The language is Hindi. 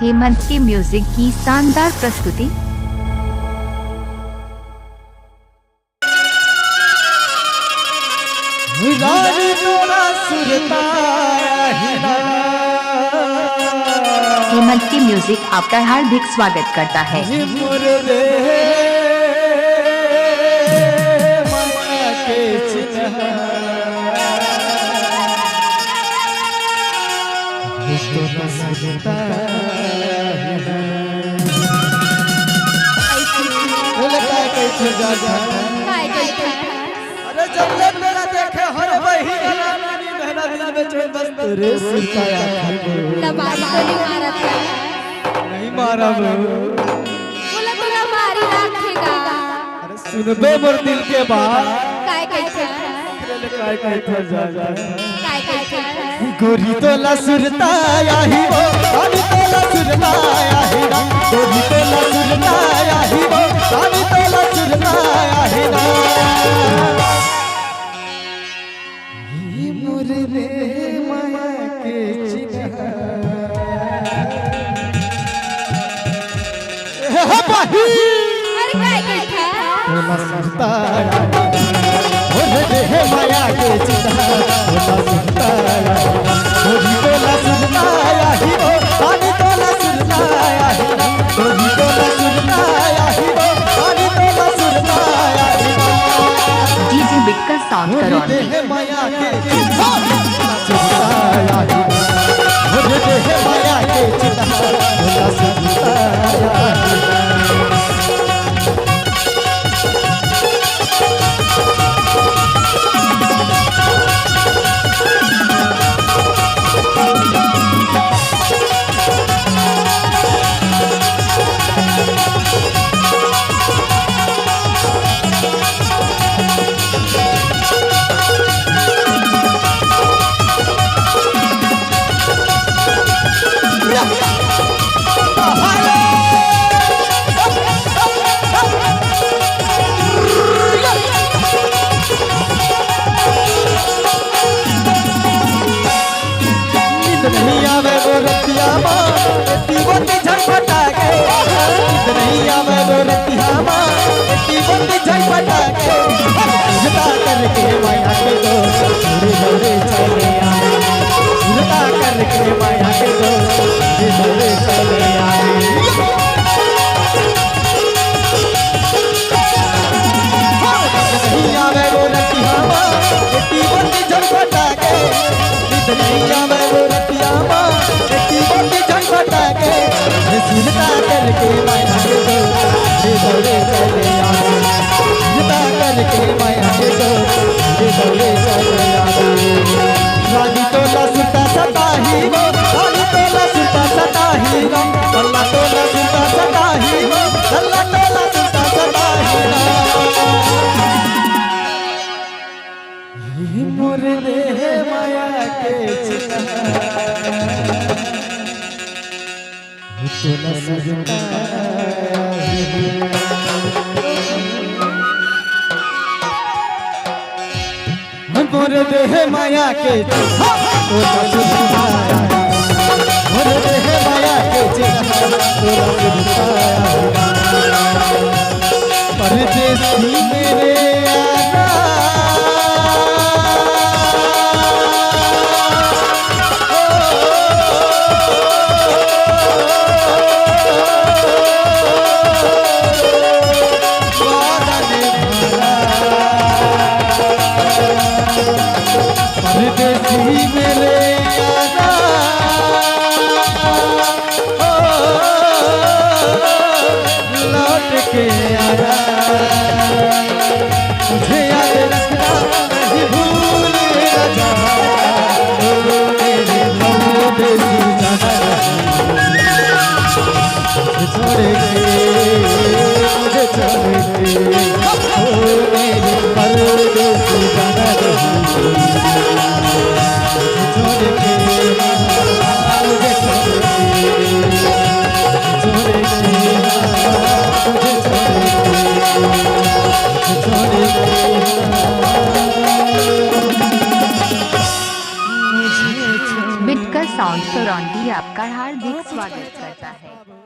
हेमंत के म्यूजिक की शानदार प्रस्तुति। हेमंत के म्यूजिक आपका हार्दिक स्वागत करता है। अरे जब लग मेरा देखे हर वही मेरा दिल में चैन बस तेरे सिताया लबारी तो नहीं मारा था। नहीं मारा बोला तो लबारी रखेगा। अरे सुन बे मोर दिल के बात काय काय था काय था जा काय काय था गोरी तो ला सुरताया ही वो गोरी तो ला सुरताया ही ना गोरी तो ला सुरताया ही वो गोरी तो ला सुरताया ही ना ये मोरे रे माया के चिन्हा हे बाही अरे काय काय था तो ला सुरताया मोरे रे माया के चिन्हा तो ला सुरताया गोरी तो ला सुरताया ही वो गोरी तो ला सुरताया ही ना गोरी तो ला सुरताया ही वो गोरी तो ला सुरताया ही ना डीजे बिटका साउंड करो। माया के चिन्हा सुरताया ही मोरे रे माया के चिन्हा तो ला सुरताया ही नहीं आवे वो रतिया माँ एती बंदी झटपटा के नहीं आवे वो रतिया माँ एती बंदी झटपटा के सुरता करके माया के दो धीरे धीरे चले आए सुरता करके माया के दो धीरे धीरे चले आए नहीं आवे वो रतिया माँ एती बंदी झटपटा के नहीं आवे वो रतिया माँ एती बंदी झटपटा के सुरता करके माया के दो धीरे चले आए सुरता करके माया के दो धीरे चले आए रानी तो ला सुरता सता ही वो रानी तो ला सुरता सता ही वो अल्लाह तो ला सुरता सता ही वो अल्लाह तो ला सुरता सता ही वो मोरे रे माया के चिन्हा तो ला सुरता मोरे देह माया के चिन्हा तो ला सुरता मोरे देह माया के चिन्हा तो ला सुरता परदेसी मेरे आना परदेसी मेरे आना लौट के आना मुझे याद रखना नहीं भूलना जाना मेरे परदेसी जाना छोड़ के मुझे छोड़ के मेरे परदेसी जाना छोड़ के मुझे छोड़ के मुझे छोड़ के रेस्टोरेंट भी आपका हार्दिक स्वागत करता है।